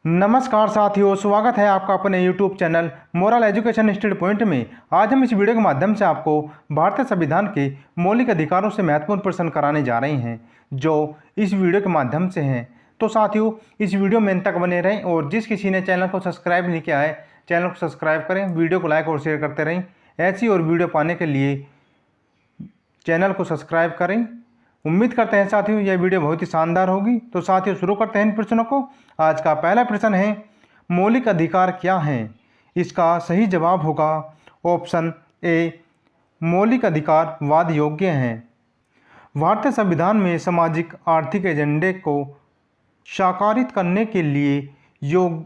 नमस्कार साथियों, स्वागत है आपका अपने YouTube channel moral education study point में। आज हम इस वीडियो के माध्यम से आपको भारतीय संविधान के मौलिक अधिकारों से महत्वपूर्ण प्रश्न कराने जा रहे हैं जो इस वीडियो के माध्यम से हैं। तो साथियों, इस वीडियो में अंत तक बने रहें और जिस किसी ने चैनल को सब्सक्राइब नहीं किया है चैनल को सब्सक्राइब करें, वीडियो को लाइक और शेयर करते रहें। ऐसी और वीडियो पाने के लिए चैनल को सब्सक्राइब करें। उम्मीद करते हैं साथियों यह वीडियो बहुत ही शानदार होगी। तो साथियों शुरू करते हैं इन प्रश्नों को। आज का पहला प्रश्न है, मौलिक अधिकार क्या हैं? इसका सही जवाब होगा ऑप्शन ए, मौलिक अधिकार वाद योग्य हैं। भारतीय संविधान में सामाजिक आर्थिक एजेंडे को साकारित करने के लिए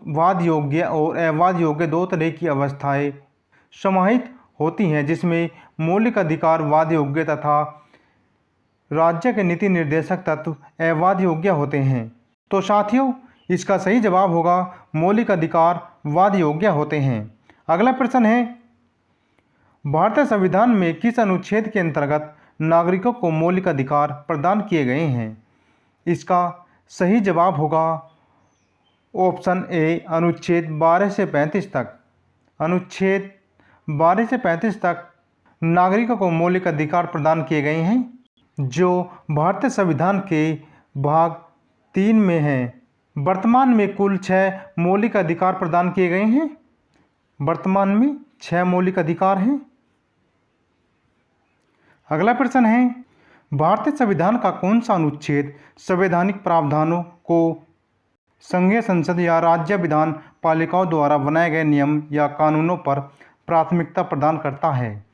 वाद योग्य और अवाद योग्य दो तरह की अवस्थाएं समाहित होती हैं, जिसमें मौलिक अधिकार वाद योग्य तथा राज्य के नीति निर्देशक तत्व अवाद योग्य होते हैं। तो साथियों इसका सही जवाब होगा मौलिक अधिकार वाद योग्य होते हैं। अगला प्रश्न है, भारतीय संविधान में किस अनुच्छेद के अंतर्गत नागरिकों को मौलिक अधिकार प्रदान किए गए हैं? इसका सही जवाब होगा ऑप्शन ए, अनुच्छेद 12 से 35 तक। अनुच्छेद 12 से 35 तक नागरिकों को मौलिक अधिकार प्रदान किए गए हैं, जो भारतीय संविधान के भाग 3 में हैं। वर्तमान में कुल 6 मौलिक अधिकार प्रदान किए गए हैं। वर्तमान में 6 मौलिक अधिकार हैं। अगला प्रश्न है, भारतीय संविधान का कौन सा अनुच्छेद संवैधानिक प्रावधानों को संघीय संसद या राज्य विधान पालिकाओं द्वारा बनाए गए नियम या कानूनों पर प्राथमिकता प्रदान करता है?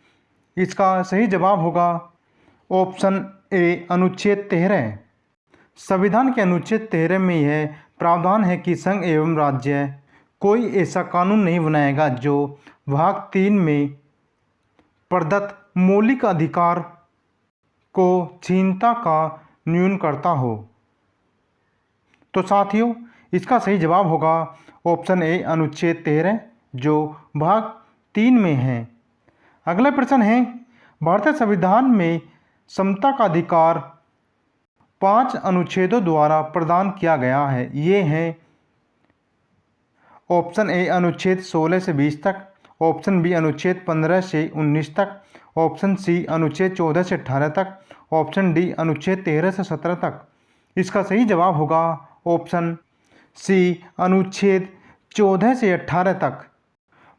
इसका सही जवाब होगा ऑप्शन ए, अनुच्छेद 13। संविधान के अनुच्छेद 13 में यह प्रावधान है कि संघ एवं राज्य कोई ऐसा कानून नहीं बनाएगा जो भाग 3 में प्रदत्त मौलिक अधिकार को छीनता का न्यून करता हो। तो साथियों इसका सही जवाब होगा ऑप्शन ए, अनुच्छेद 13 जो भाग 3 में है। अगला प्रश्न है, भारतीय संविधान में समता का अधिकार 5 अनुच्छेदों द्वारा प्रदान किया गया है। ये हैं ऑप्शन ए, अनुच्छेद 16 से 20 तक, ऑप्शन बी, अनुच्छेद 15 से 19 तक, ऑप्शन सी, अनुच्छेद 14 से 18 तक, ऑप्शन डी, अनुच्छेद 13 से 17 तक। इसका सही जवाब होगा ऑप्शन सी, अनुच्छेद 14 से 18 तक।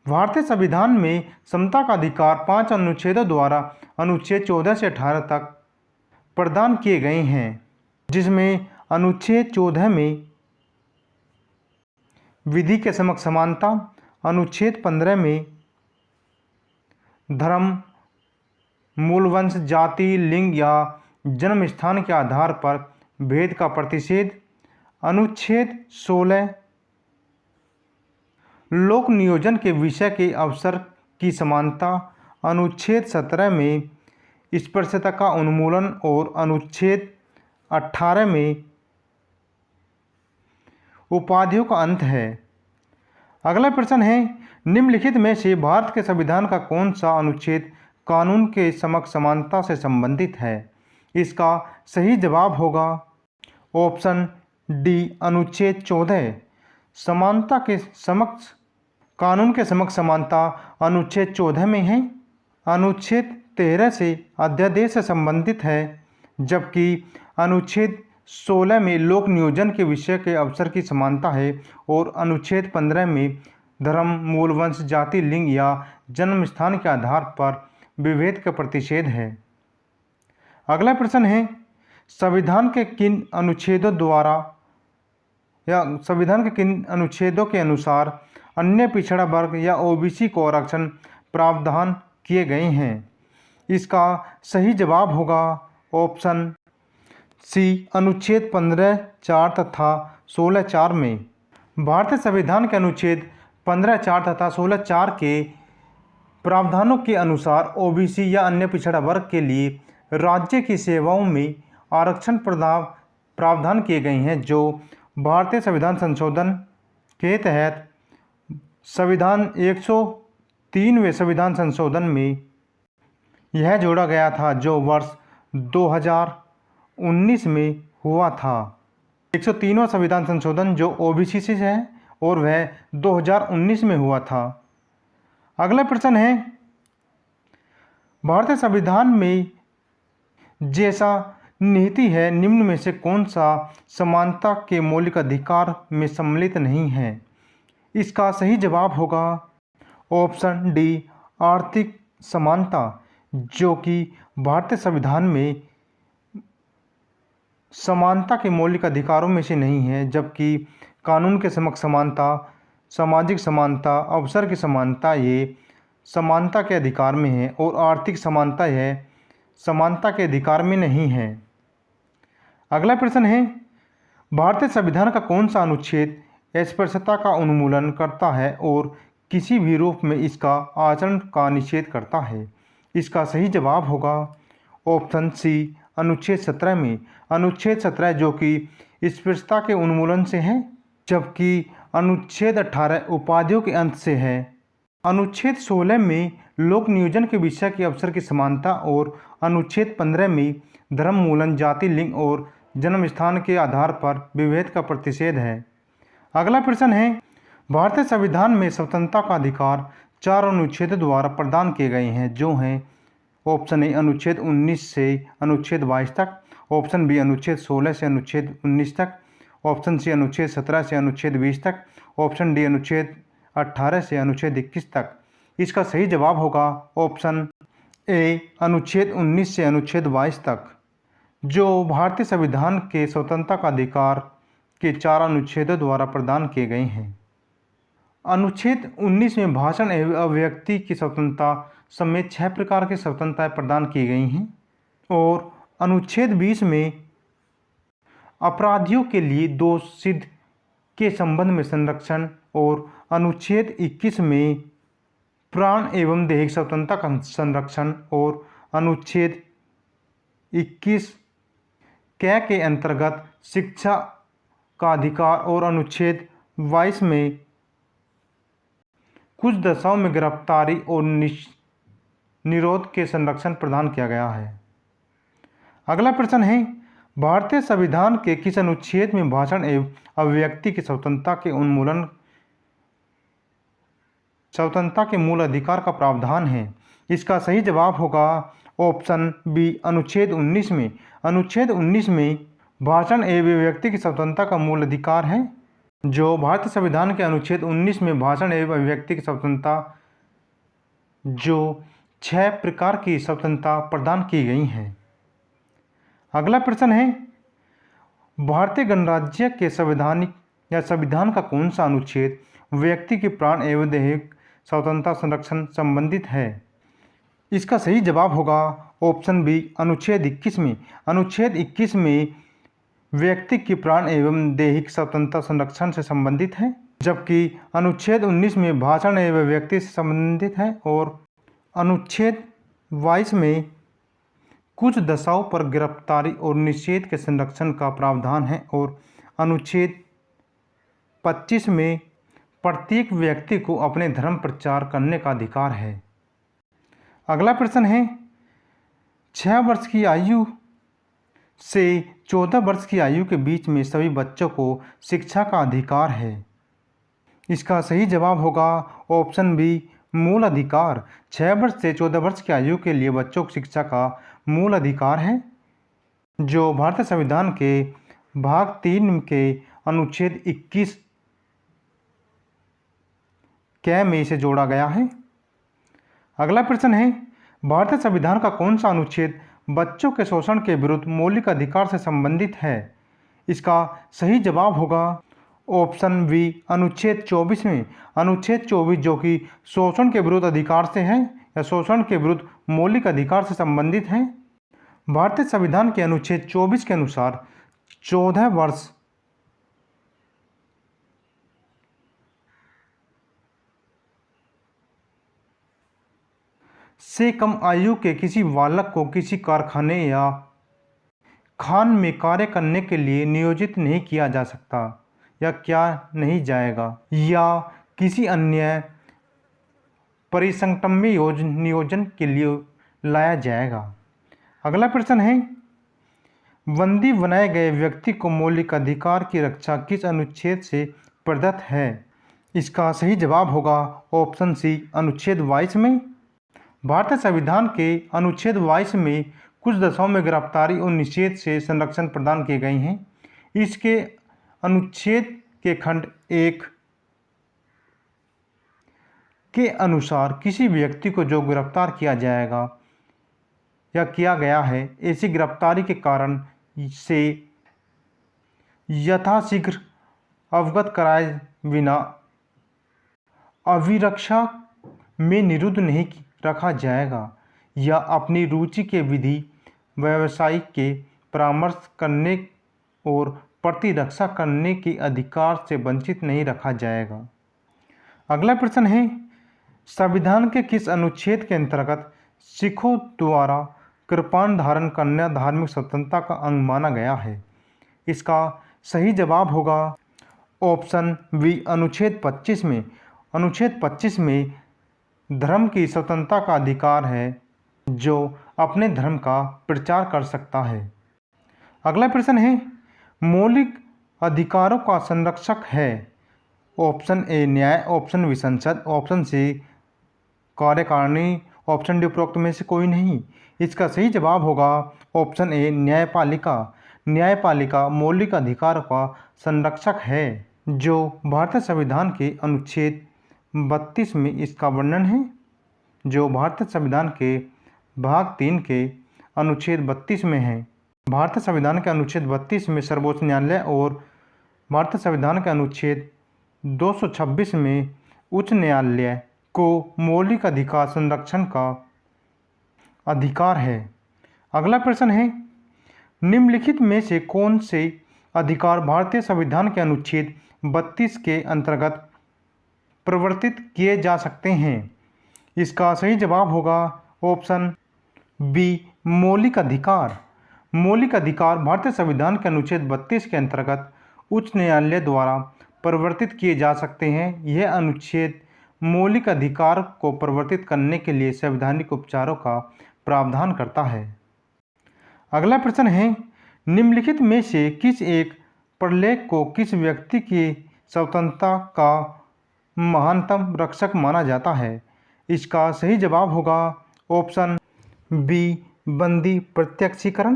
भारतीय संविधान में समता का अधिकार 5 अनुच्छेदों द्वारा अनुच्छेद 14 से 18 तक प्रदान किए गए हैं, जिसमें अनुच्छेद 14 में विधि के समक्ष समानता, अनुच्छेद 15 में धर्म, मूलवंश, जाति, लिंग या जन्म स्थान के आधार पर भेद का प्रतिषेध, अनुच्छेद 16 लोक नियोजन के विषय के अवसर की समानता, अनुच्छेद 17 में स्पर्शता का उन्मूलन और अनुच्छेद 18 में उपाधियों का अंत है। अगला प्रश्न है, निम्नलिखित में से भारत के संविधान का कौन सा अनुच्छेद कानून के समक्ष समानता से संबंधित है? इसका सही जवाब होगा ऑप्शन डी, अनुच्छेद 14। समानता के समक्ष कानून के समक्ष समानता अनुच्छेद 14 में है। अनुच्छेद 13 से अध्यादेश से संबंधित है, जबकि अनुच्छेद 16 में लोक नियोजन के विषय के अवसर की समानता है और अनुच्छेद 15 में धर्म, मूलवंश, जाति, लिंग या जन्म स्थान के आधार पर विभेद का प्रतिषेध है। अगला प्रश्न है, संविधान के किन अनुच्छेदों के अनुसार अन्य पिछड़ा वर्ग या ओबीसी को आरक्षण प्रावधान किए गए हैं? इसका सही जवाब होगा ऑप्शन सी, अनुच्छेद 15(4) तथा 16(4) में। भारतीय संविधान के अनुच्छेद 15(4) तथा 16(4) के प्रावधानों के अनुसार ओबीसी या अन्य पिछड़ा वर्ग के लिए राज्य की सेवाओं में आरक्षण प्रावधान किए गए हैं, जो भारतीय संविधान संशोधन के तहत संविधान 103वें संविधान संशोधन में यह जोड़ा गया था, जो वर्ष 2019 में हुआ था। 103वां संविधान संशोधन जो ओबीसी से है और वह 2019 में हुआ था। अगला प्रश्न है, भारतीय संविधान में जैसा निहित है निम्न में से कौन सा समानता के मौलिक अधिकार में सम्मिलित नहीं है? इसका सही जवाब होगा ऑप्शन डी, आर्थिक समानता, जो कि भारतीय संविधान में समानता के मौलिक अधिकारों में से नहीं है, जबकि कानून के समक्ष समानता, सामाजिक समानता, अवसर की समानता ये समानता के अधिकार में है और आर्थिक समानता यह समानता के अधिकार में नहीं है। अगला प्रश्न है, भारतीय संविधान का कौन सा अनुच्छेद अस्पृश्यता का उन्मूलन करता है और किसी भी रूप में इसका आचरण का निषेध करता है? इसका सही जवाब होगा ऑप्शन सी, अनुच्छेद 17 में। अनुच्छेद 17 जो कि अस्पृश्यता के उन्मूलन से है, जबकि अनुच्छेद 18 उपाधियों के अंत से है। अनुच्छेद 16 में लोक नियोजन के विषय के अवसर की समानता और अनुच्छेद 15 में धर्म मूलन, जाति, लिंग और जन्म स्थान के आधार पर विभेद का प्रतिषेध है। अगला प्रश्न है, भारतीय संविधान में स्वतंत्रता का अधिकार 4 अनुच्छेद द्वारा प्रदान किए गए हैं, जो हैं ऑप्शन ए अनुच्छेद 19 से अनुच्छेद 22 तक, ऑप्शन बी अनुच्छेद 16 से अनुच्छेद 19 तक, ऑप्शन सी अनुच्छेद 17 से अनुच्छेद 20 तक, ऑप्शन डी अनुच्छेद 18 से अनुच्छेद 21 तक। इसका सही जवाब होगा ऑप्शन ए अनुच्छेद 19 से अनुच्छेद 22 तक, जो भारतीय संविधान के स्वतंत्रता का अधिकार के 4 अनुच्छेदों द्वारा प्रदान किए गए हैं। अनुच्छेद 19 में भाषण एवं अभिव्यक्ति की स्वतंत्रता समेत 6 प्रकार की स्वतंत्रताएं प्रदान की गई हैं और अनुच्छेद 20 में अपराधियों के लिए दोष सिद्ध के संबंध में संरक्षण और अनुच्छेद 21 में प्राण एवं दैहिक स्वतंत्रता का संरक्षण और अनुच्छेद 21 के अंतर्गत शिक्षा का अधिकार और अनुच्छेद 22 में कुछ दशाओं में गिरफ्तारी और निरोध के संरक्षण प्रदान किया गया है। अगला प्रश्न है, भारतीय संविधान के किस अनुच्छेद में भाषण एवं अभिव्यक्ति की स्वतंत्रता के उन्मूलन स्वतंत्रता के मूल अधिकार का प्रावधान है? इसका सही जवाब होगा ऑप्शन बी अनुच्छेद 19 में। अनुच्छेद 19 में भाषण एवं अभिव्यक्ति की स्वतंत्रता का मूल अधिकार है, जो भारतीय संविधान के अनुच्छेद 19 में भाषण एवं अभिव्यक्ति की स्वतंत्रता जो 6 प्रकार की स्वतंत्रता प्रदान की गई हैं। अगला प्रश्न है, भारतीय गणराज्य के संवैधानिक या संविधान का कौन सा अनुच्छेद व्यक्ति के प्राण एवं दैहिक स्वतंत्रता संरक्षण संबंधित है? इसका सही जवाब होगा ऑप्शन बी अनुच्छेद 21 में। अनुच्छेद 21 में व्यक्ति की प्राण एवं दैहिक स्वतंत्रता संरक्षण से संबंधित है, जबकि अनुच्छेद 19 में भाषण एवं व्यक्ति से संबंधित है और अनुच्छेद 22 में कुछ दशाओं पर गिरफ्तारी और निषेध के संरक्षण का प्रावधान है और अनुच्छेद 25 में प्रत्येक व्यक्ति को अपने धर्म प्रचार करने का अधिकार है। अगला प्रश्न है, 6 वर्ष की आयु से 14 वर्ष की आयु के बीच में सभी बच्चों को शिक्षा का अधिकार है। इसका सही जवाब होगा ऑप्शन बी मूल अधिकार। 6 वर्ष से 14 वर्ष की आयु के लिए बच्चों को शिक्षा का मूल अधिकार है, जो भारतीय संविधान के भाग 3 के अनुच्छेद 21 में इसे जोड़ा गया है। अगला प्रश्न है, भारतीय संविधान का कौन सा अनुच्छेद बच्चों के शोषण के विरुद्ध मौलिक अधिकार से संबंधित है? इसका सही जवाब होगा ऑप्शन बी अनुच्छेद 24 में। अनुच्छेद 24 जो कि शोषण के विरुद्ध अधिकार से है या शोषण के विरुद्ध मौलिक अधिकार से संबंधित है। भारतीय संविधान के अनुच्छेद 24 के अनुसार 14 वर्ष से कम आयु के किसी बालक को किसी कारखाने या खान में कार्य करने के लिए नियोजित नहीं किया जा सकता या किया नहीं जाएगा या किसी अन्य परिसंगठन में नियोजन के लिए लाया जाएगा। अगला प्रश्न है, बंदी बनाए गए व्यक्ति को मौलिक अधिकार की रक्षा किस अनुच्छेद से प्रदत्त है? इसका सही जवाब होगा ऑप्शन सी अनुच्छेद 22 में। भारतीय संविधान के अनुच्छेद 22 में कुछ दशाओं में गिरफ्तारी और निषेध से संरक्षण प्रदान किए गए हैं। इसके अनुच्छेद के खंड 1 के अनुसार किसी व्यक्ति को जो गिरफ्तार किया जाएगा या किया गया है, ऐसी गिरफ्तारी के कारण से यथाशीघ्र अवगत कराए बिना अभिरक्षा में निरुद्ध नहीं रखा जाएगा या अपनी रुचि के विधि व्यवसाय के परामर्श करने और प्रतिरक्षा करने के अधिकार से वंचित नहीं रखा जाएगा। अगला प्रश्न है, संविधान के किस अनुच्छेद के अंतर्गत सिखों द्वारा कृपाण धारण करना धार्मिक स्वतंत्रता का अंग माना गया है? इसका सही जवाब होगा ऑप्शन बी अनुच्छेद 25 में। अनुच्छेद 25 में धर्म की स्वतंत्रता का अधिकार है जो अपने धर्म का प्रचार कर सकता है। अगला प्रश्न है, मौलिक अधिकारों का संरक्षक है? ऑप्शन ए न्याय, ऑप्शन बी संसद, ऑप्शन सी कार्यकारिणी, ऑप्शन डी उपरोक्त में से कोई नहीं। इसका सही जवाब होगा ऑप्शन ए न्यायपालिका। न्यायपालिका मौलिक अधिकारों का संरक्षक है जो भारतीय संविधान के अनुच्छेद 32 में इसका वर्णन है। जो भारतीय संविधान के भाग 3 के अनुच्छेद 32 में है। भारतीय संविधान के अनुच्छेद 32 में सर्वोच्च न्यायालय और भारतीय संविधान के अनुच्छेद 226 में उच्च न्यायालय को मौलिक अधिकार संरक्षण का अधिकार है। अगला प्रश्न है, निम्नलिखित में से कौन से अधिकार भारतीय संविधान के अनुच्छेद 32 के अंतर्गत प्रवर्तित किए जा सकते हैं? इसका सही जवाब होगा ऑप्शन बी मौलिक अधिकार। मौलिक अधिकार भारतीय संविधान के अनुच्छेद 32 के अंतर्गत उच्च न्यायालय द्वारा प्रवर्तित किए जा सकते हैं। यह अनुच्छेद मौलिक अधिकार को प्रवर्तित करने के लिए संवैधानिक उपचारों का प्रावधान करता है। अगला प्रश्न है, निम्नलिखित में से किस एक प्रलेख को किस व्यक्ति की स्वतंत्रता का महानतम रक्षक माना जाता है? इसका सही जवाब होगा ऑप्शन बी बंदी प्रत्यक्षीकरण।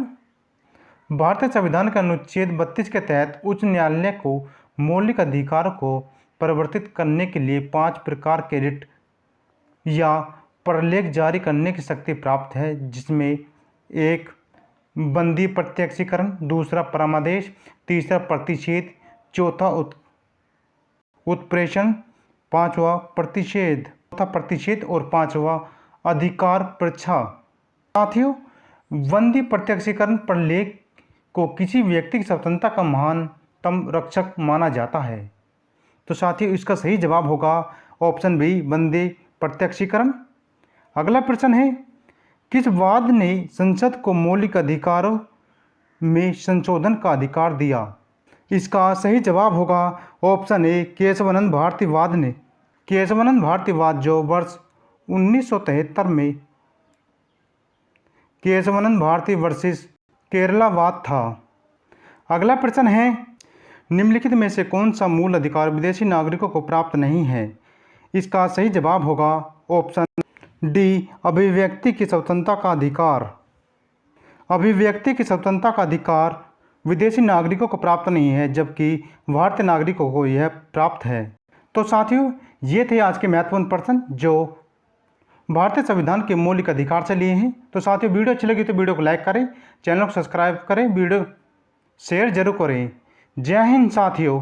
भारतीय संविधान के अनुच्छेद 32 के तहत उच्च न्यायालय को मौलिक अधिकारों को परिवर्तित करने के लिए 5 प्रकार के रिट या प्रलेख जारी करने की शक्ति प्राप्त है, जिसमें एक बंदी प्रत्यक्षीकरण, दूसरा परमादेश, तीसरा प्रतिषेध, चौथा उत्प्रेषण, पांचवा प्रतिषेध, चौथा प्रतिषेध और पांचवा अधिकार परीक्षा। साथियों, बंदी प्रत्यक्षीकरण प्रलेख को किसी व्यक्ति की स्वतंत्रता का महानतम रक्षक माना जाता है। तो साथियों, इसका सही जवाब होगा ऑप्शन बी बंदी प्रत्यक्षीकरण। अगला प्रश्न है, किस वाद ने संसद को मौलिक अधिकारों में संशोधन का अधिकार दिया? इसका सही जवाब होगा ऑप्शन ए केशवानंद भारती वाद ने। केशवानंद भारती वाद जो वर्ष 1973 में केशवानंद भारती वर्सेस केरला वाद था। अगला प्रश्न है, निम्नलिखित में से कौन सा मूल अधिकार विदेशी नागरिकों को प्राप्त नहीं है? इसका सही जवाब होगा ऑप्शन डी अभिव्यक्ति की स्वतंत्रता का अधिकार। अभिव्यक्ति की स्वतंत्रता का अधिकार विदेशी नागरिकों को प्राप्त नहीं है, जबकि भारतीय नागरिकों को यह प्राप्त है। तो साथियों, ये थे आज के महत्वपूर्ण प्रश्न जो भारतीय संविधान के मौलिक अधिकार से लिए हैं। तो साथियों, वीडियो अच्छी लगी तो वीडियो को लाइक करें, चैनल को सब्सक्राइब करें, वीडियो शेयर जरूर करें। जय हिंद साथियों।